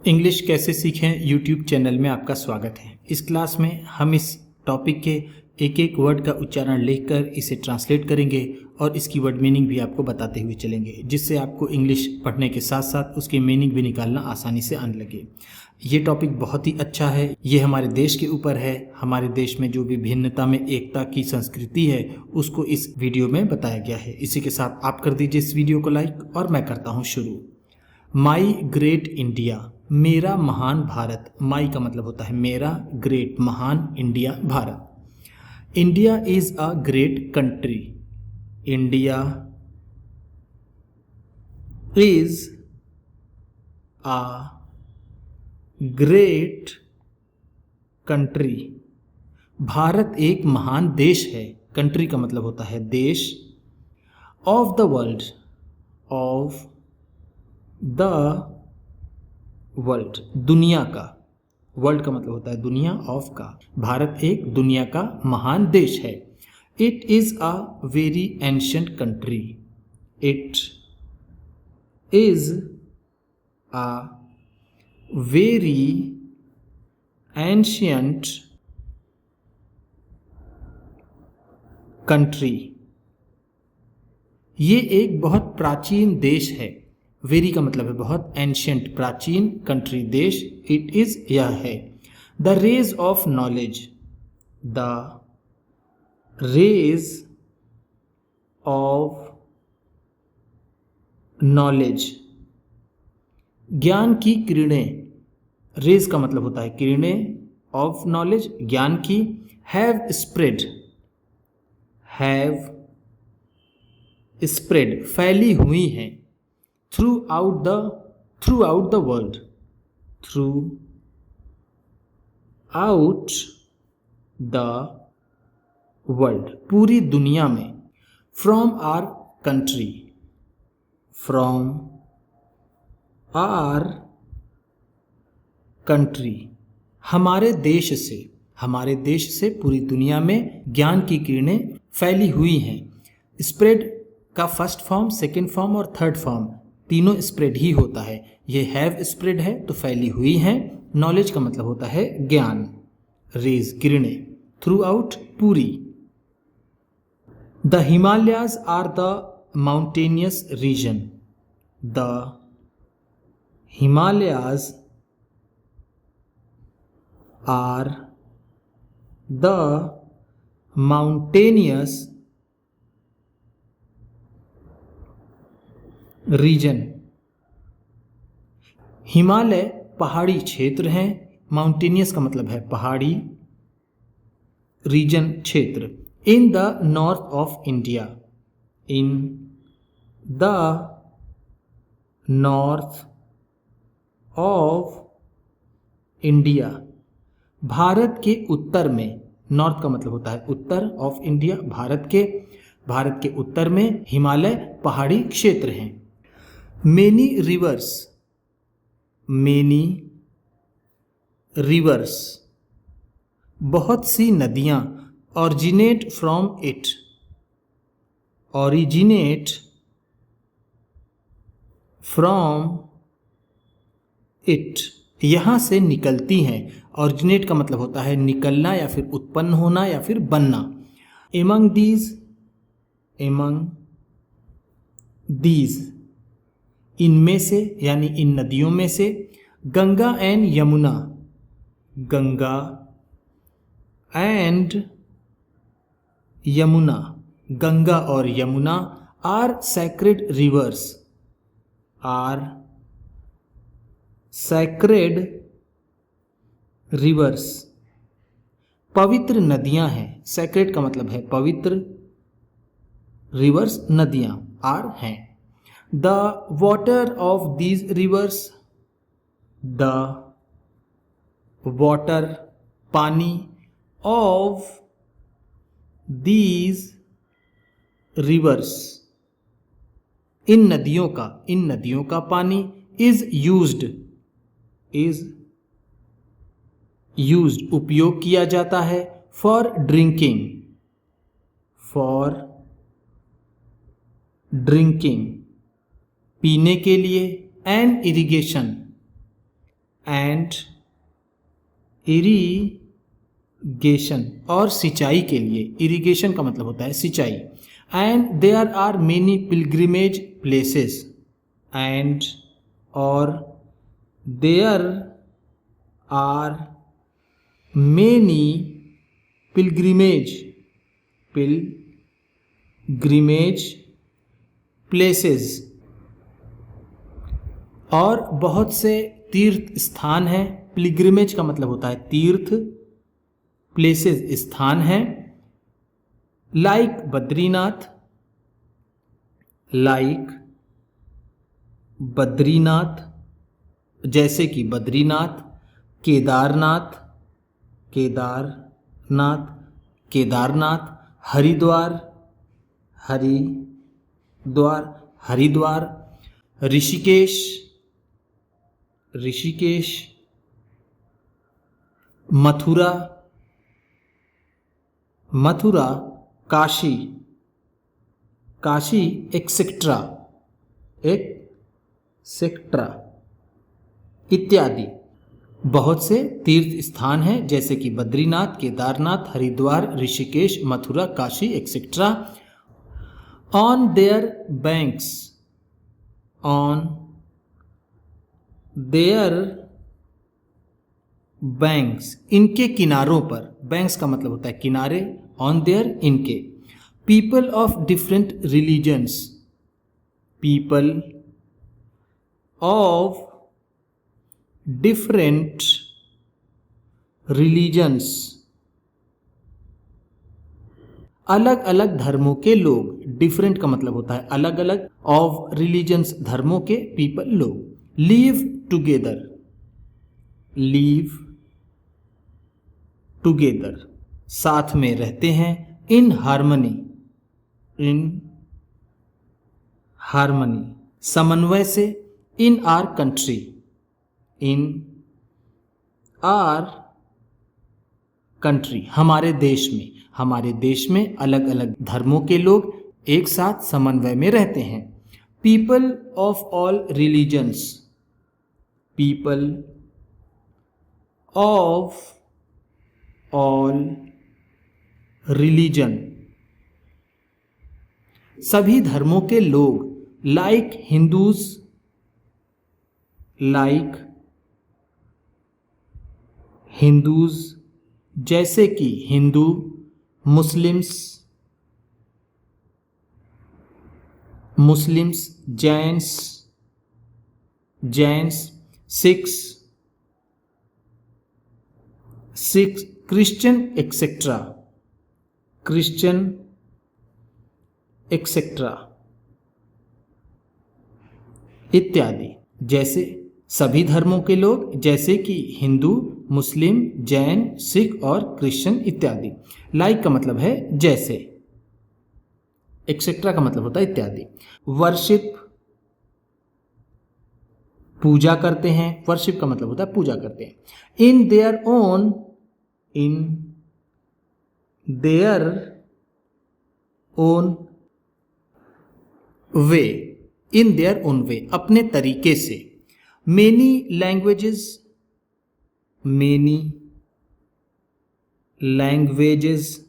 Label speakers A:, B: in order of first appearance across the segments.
A: English कैसे सीखें YouTube channel में आपका स्वागत है। इस क्लास में हम इस टॉपिक के एक एक वर्ड का उच्चारण लेकर इसे ट्रांसलेट करेंगे और इसकी वर्ड मीनिंग भी आपको बताते हुए चलेंगे, जिससे आपको इंग्लिश पढ़ने के साथ साथ उसकी मीनिंग भी निकालना आसानी से आने लगे। ये टॉपिक बहुत ही अच्छा है। ये हमारे देश के ऊपर है। हमारे देश में जो भी भिन्नता में एकता की संस्कृति है उसको इस वीडियो में बताया गया है। इसी के साथ आप कर दीजिए इस वीडियो को लाइक और मैं करता हूँ शुरू। माई ग्रेट इंडिया, मेरा महान भारत। माई का मतलब होता है मेरा, ग्रेट महान, India Bharat. India is a great country. India is a great country. Bharat एक महान देश है। कंट्री का मतलब होता है देश। Of the world, of the world, दुनिया का। वर्ल्ड का मतलब होता है दुनिया, ऑफ का। भारत एक दुनिया का महान देश है। It is a very ancient country. It is a very ancient country. ये एक बहुत प्राचीन देश है। वेरी का मतलब है बहुत, एंशियंट प्राचीन, कंट्री देश। इट इज यह है। The rays of knowledge, the rays of knowledge, ज्ञान की किरणें। रेज का मतलब होता है किरणें, ऑफ नॉलेज ज्ञान की। हैव स्प्रेड, हैव स्प्रेड फैली हुई हैं। throughout the world, throughout the world, पूरी दुनिया में। from our country, from our country, हमारे देश से। हमारे देश से पूरी दुनिया में ज्ञान की किरणें फैली हुई हैं। स्प्रेड का फर्स्ट फॉर्म, सेकेंड फॉर्म और थर्ड फॉर्म तीनों स्प्रेड ही होता है। ये हैव स्प्रेड है तो फैली हुई है। नॉलेज का मतलब होता है ज्ञान। रेज किरणें, थ्रू आउट पूरी। The Himalayas are the mountainous region. The Himalayas are the mountainous region. Himalaya पहाड़ी क्षेत्र हैं। माउंटेनियस का मतलब है पहाड़ी, रीजन क्षेत्र। In the north of India, in the north of India, Bharat के उत्तर में। नॉर्थ का मतलब होता है उत्तर, ऑफ इंडिया भारत के उत्तर में हिमालय पहाड़ी क्षेत्र हैं। मेनी रिवर्स, मेनी रिवर्स, बहुत सी नदियां। Originate from it, originate from it, यहां से निकलती हैं। ऑरिजिनेट का मतलब होता है निकलना या फिर उत्पन्न होना या फिर बनना। एमंग दीज, इनमें से यानी इन नदियों में से। गंगा एंड यमुना, गंगा एंड यमुना, गंगा और Yamuna. Are sacred rivers, are sacred rivers, पवित्र नदियां हैं। सैक्रेड का मतलब है पवित्र, रिवर्स नदियां, आर हैं। The water of these rivers, the water पानी, ऑफ दीज रिवर्स, इन नदियों का पानी। इज यूज्ड, उपयोग किया जाता है। फॉर ड्रिंकिंग, पीने के लिए। एंड इरिगेशन, एंड इरीगेशन, और सिंचाई के लिए। इरीगेशन का मतलब होता है सिंचाई। And there are many pilgrimage places, and और there are many pilgrimage places, और बहुत से तीर्थ स्थान हैं। पिलग्रिमेज का मतलब होता है तीर्थ, प्लेसेस स्थान हैं। लाइक बद्रीनाथ, जैसे कि बद्रीनाथ, केदारनाथ, हरिद्वार, ऋषिकेश, मथुरा, काशी एक्सेट्रा इत्यादि। बहुत से तीर्थ स्थान हैं जैसे कि Badrinath, Kedarnath, Haridwar, Rishikesh, Mathura, Kashi etcetera. On their banks, इनके किनारों पर। बैंक्स का मतलब होता है किनारे, ऑन देयर इनके। पीपल ऑफ डिफरेंट रिलीजन्स, अलग अलग धर्मों के लोग। डिफरेंट का मतलब होता है अलग अलग, ऑफ रिलीजन्स धर्मों के, पीपल लोग। लिव टुगेदर साथ में रहते हैं। इन हार्मनी समन्वय से। इन आर कंट्री हमारे देश में अलग अलग धर्मों के लोग एक साथ समन्वय में रहते हैं। पीपल ऑफ ऑल रिलीजन, सभी धर्मों के लोग। लाइक हिंदूज, जैसे कि Hindu, Muslims, Jains, Sikhs, Christian etcetera इत्यादि। जैसे सभी धर्मों के लोग, जैसे कि हिंदू, मुस्लिम, जैन, सिख और क्रिश्चियन इत्यादि। लाइक का मतलब है जैसे, एक्सेट्रा का मतलब होता है इत्यादि। वर्शिप, पूजा करते हैं। वर्शिप का मतलब होता है पूजा करते हैं। इन देयर ओन वे, अपने तरीके से। मेनी लैंग्वेजेस,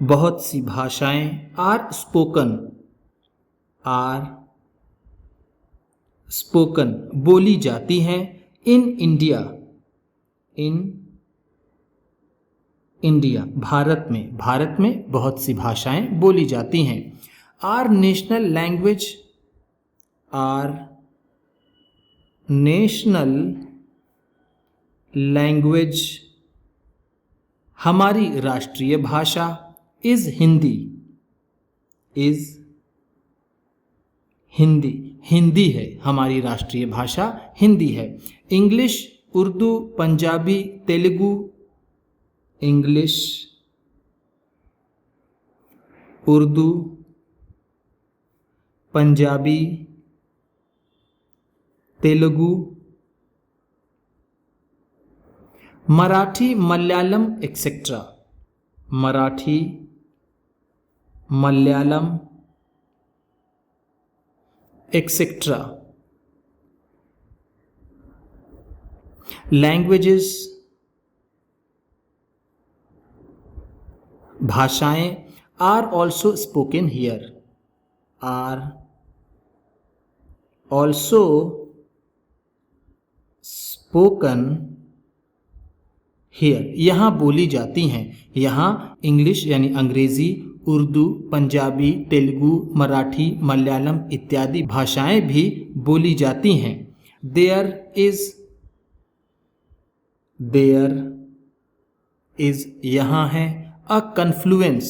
A: बहुत सी भाषाएं। आर स्पोकन बोली जाती हैं। इन इंडिया भारत में बहुत सी भाषाएं बोली जाती हैं। आर नेशनल लैंग्वेज, हमारी राष्ट्रीय भाषा। इज हिंदी है, हमारी राष्ट्रीय भाषा हिंदी है। English, Urdu, Punjabi, Telugu. English, Urdu, Punjabi, Telugu. Marathi, Malayalam etcetera. Languages भाषाएं are also spoken here, are also spoken here, यहाँ बोली जाती हैं। यहाँ इंग्लिश यानी अंग्रेजी, उर्दू, पंजाबी, तेलुगु, मराठी, मलयालम इत्यादि भाषाएं भी बोली जाती हैं। देयर इज यहाँ है अ कन्फ्लुएंस,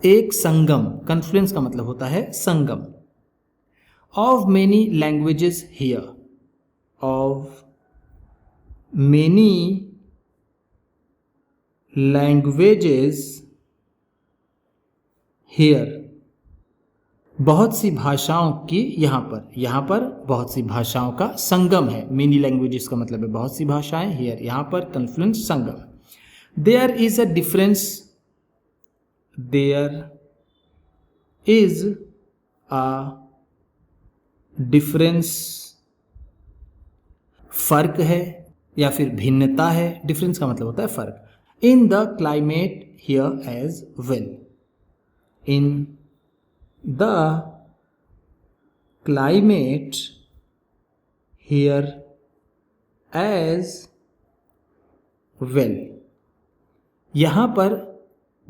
A: एक संगम, कन्फ्लुएंस का मतलब होता है संगम। Of many languages here, of many languages here, बहुत सी भाषाओं की यहाँ पर बहुत सी भाषाओं का संगम है। मेनी लैंग्वेजेस का मतलब है बहुत सी भाषाएं, हियर यहाँ पर कन्फ्लुएंस संगम। There is a difference, there is a difference, फर्क है या फिर भिन्नता है। डिफरेंस का मतलब होता है फर्क। In the climate here as well, in the climate here as well, यहाँ पर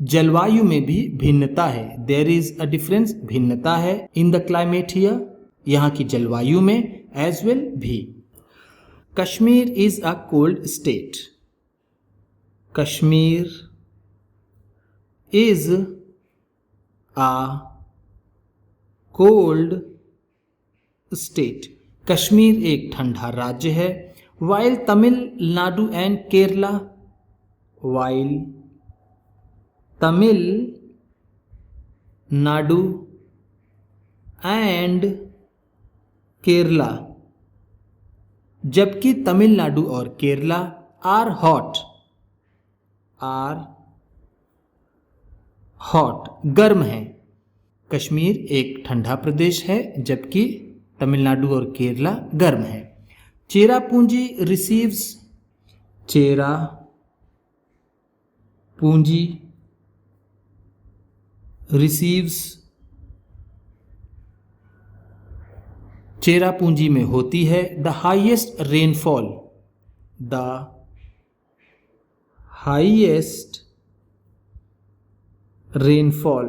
A: जलवायु में भी भिन्नता है। देयर इज अ डिफरेंस, भिन्नता है। इन द क्लाइमेट हियर, यहाँ की जलवायु में, एज वेल भी। Kashmir is a cold state, Kashmir is a cold state, Kashmir एक ठंडा राज्य है। While Tamil Nadu and Kerala, while Tamil Nadu and Kerala, जबकि तमिलनाडु और केरला आर हॉट, गर्म है। कश्मीर एक ठंडा प्रदेश है जबकि तमिलनाडु और केरला गर्म है। चेरापूंजी रिसीव्स, चेरापूंजी रिसीव्स, चेरापूंजी में होती है the highest rainfall, the highest rainfall,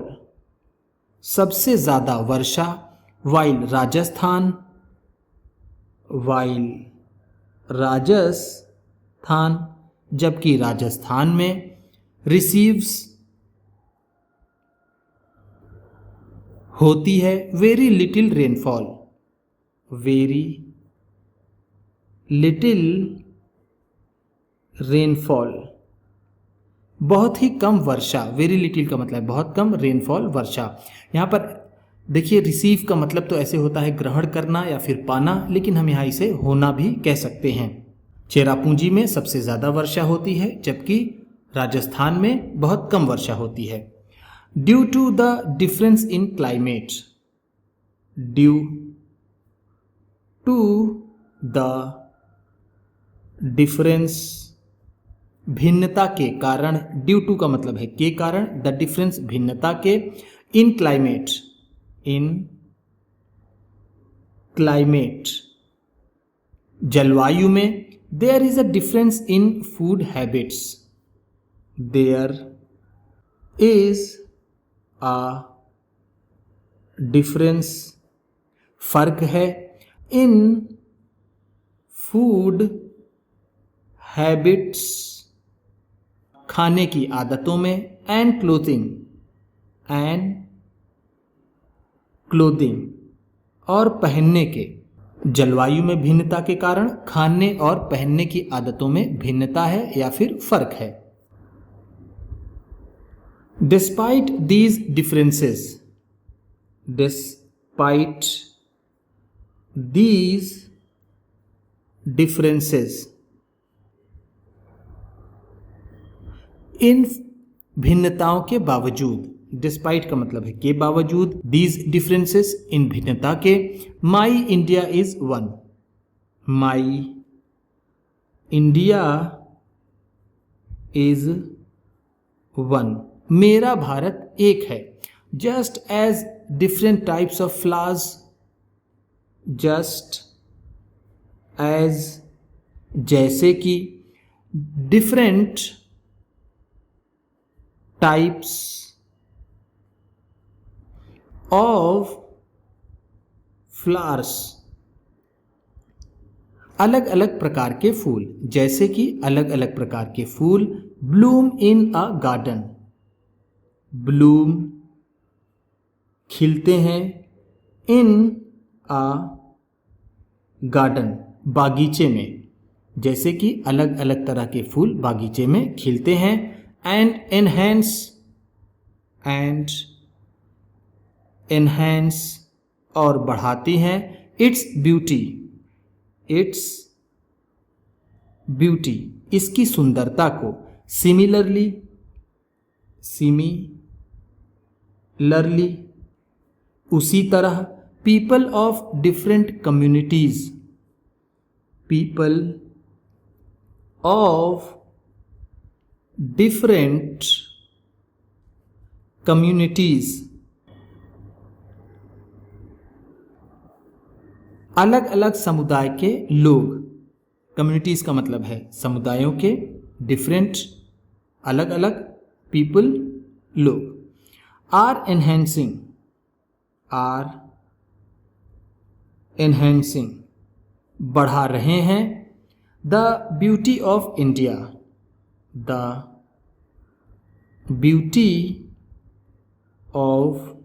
A: सबसे ज्यादा वर्षा। वाइल राजस्थान, जबकि राजस्थान में। रिसीव्स होती है very little rainfall, very little rainfall, बहुत ही कम वर्षा। वेरी लिटिल का मतलब बहुत कम, रेनफॉल वर्षा। यहाँ पर देखिए रिसीव का मतलब तो ऐसे होता है ग्रहण करना या फिर पाना, लेकिन हम यहाँ इसे होना भी कह सकते हैं। चेरापूंजी में सबसे ज़्यादा वर्षा होती है जबकि राजस्थान में बहुत कम वर्षा होती है। Due to the difference in climate, due to the difference, भिन्नता के कारण। ड्यू टू का मतलब है के कारण, द डिफरेंस भिन्नता के। इन क्लाइमेट, इन क्लाइमेट जलवायु में। There is a difference in food habits, there is a difference, फर्क है। इन फूड हैबिट्स, खाने की आदतों में। एंड क्लोथिंग, और पहनने के। जलवायु में भिन्नता के कारण खाने और पहनने की आदतों में भिन्नता है या फिर फर्क है। Despite these differences, despite these differences, इन भिन्नताओं के बावजूद। डिस्पाइट का मतलब है के बावजूद, दीज डिफरेंसेस इन भिन्नता के, my India is one, my India is one, मेरा भारत एक है, just as different types of flowers, just as जैसे कि, डिफरेंट टाइप्स ऑफ फ्लावर्स, अलग अलग प्रकार के फूल, जैसे कि अलग अलग प्रकार के फूल, ब्लूम इन अ गार्डन, ब्लूम खिलते हैं, इन अ गार्डन बागीचे में, जैसे कि अलग अलग तरह के फूल बागीचे में खिलते हैं, एंड एनहेंस और बढ़ाती हैं, इट्स ब्यूटी इसकी सुंदरता को, सिमिलरली उसी तरह, people of different communities, people of different communities, अलग अलग समुदाय के लोग, कम्युनिटीज का मतलब है समुदायों के, डिफरेंट अलग अलग, पीपल लोग, आर एनहेंसिंग बढ़ा रहे हैं, the beauty of India, the beauty of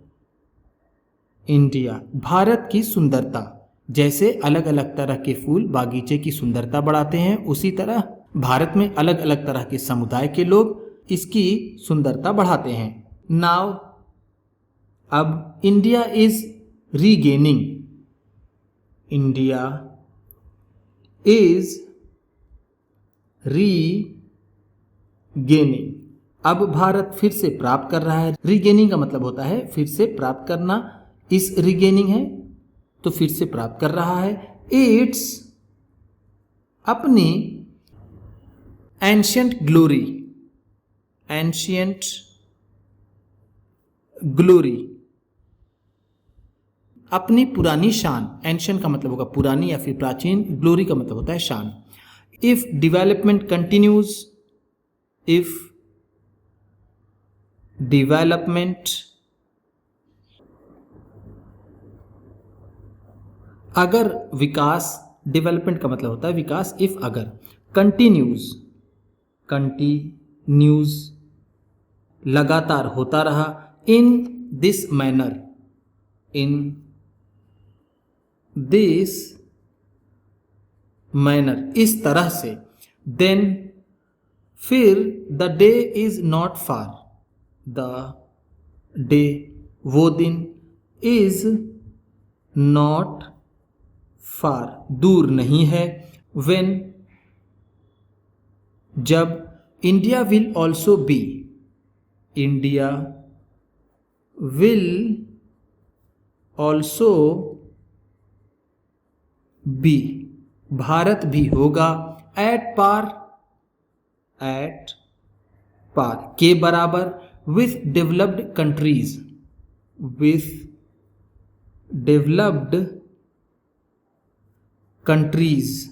A: India Bharat की सुंदरता, जैसे अलग अलग तरह के फूल बागीचे की सुंदरता बढ़ाते हैं, उसी तरह भारत में अलग अलग तरह के समुदाय के लोग इसकी सुंदरता बढ़ाते हैं। नाउ अब India is regaining, India is regaining, अब भारत फिर से प्राप्त कर रहा है, रीगेनिंग का मतलब होता है फिर से प्राप्त करना, इस रीगेनिंग है तो फिर से प्राप्त कर रहा है, इट्स अपनी एंशियंट ग्लोरी अपनी पुरानी शान, एंशियंट का मतलब होगा पुरानी या फिर प्राचीन, ग्लोरी का मतलब होता है शान। If development continues, if development अगर विकास, डेवलपमेंट का मतलब होता है विकास, इफ अगर, कंटिन्यूज लगातार होता रहा, इन दिस मैनर इस तरह से, देन फिर the day is not far, the day वो दिन, इज नॉट फार दूर नहीं है, व्हेन जब, India will also be, India will also be Bharat भी होगा, एट पार के बराबर, विथ डेवलप्ड कंट्रीज,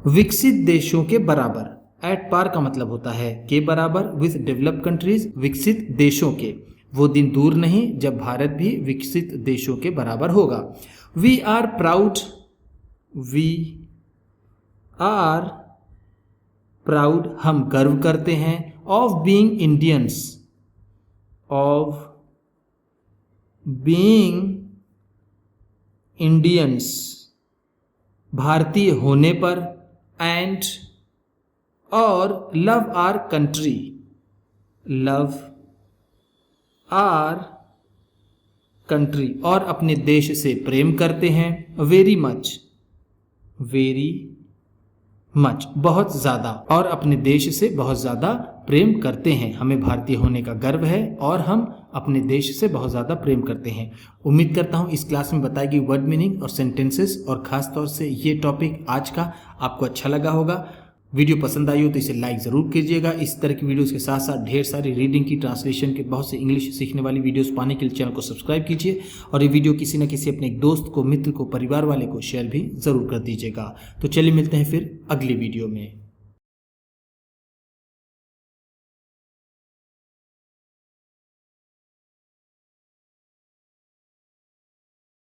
A: विकसित देशों के बराबर। एट पार का मतलब होता है के बराबर, विथ डेवलप्ड कंट्रीज विकसित देशों के, वो दिन दूर नहीं जब भारत भी विकसित देशों के बराबर होगा। वी आर प्राउड हम गर्व करते हैं, ऑफ बीइंग इंडियंस भारतीय होने पर, एंड और लव आर कंट्री और अपने देश से प्रेम करते हैं, वेरी मच बहुत ज़्यादा, और अपने देश से बहुत ज़्यादा प्रेम करते हैं, हमें भारतीय होने का गर्व है और हम अपने देश से बहुत ज़्यादा प्रेम करते हैं। उम्मीद करता हूँ इस क्लास में बताई गई वर्ड मीनिंग और सेंटेंसेस और ख़ास तौर से ये टॉपिक आज का आपको अच्छा लगा होगा। वीडियो पसंद आई हो तो इसे लाइक ज़रूर कीजिएगा। इस तरह की वीडियोस के साथ साथ ढेर सारी रीडिंग की, ट्रांसलेशन के, बहुत से इंग्लिश सीखने वाली वीडियोस पाने के लिए चैनल को सब्सक्राइब कीजिए और ये वीडियो किसी न किसी अपने एक दोस्त को, मित्र को, परिवार वाले को शेयर भी ज़रूर कर दीजिएगा। तो चलिए मिलते हैं फिर अगली वीडियो में।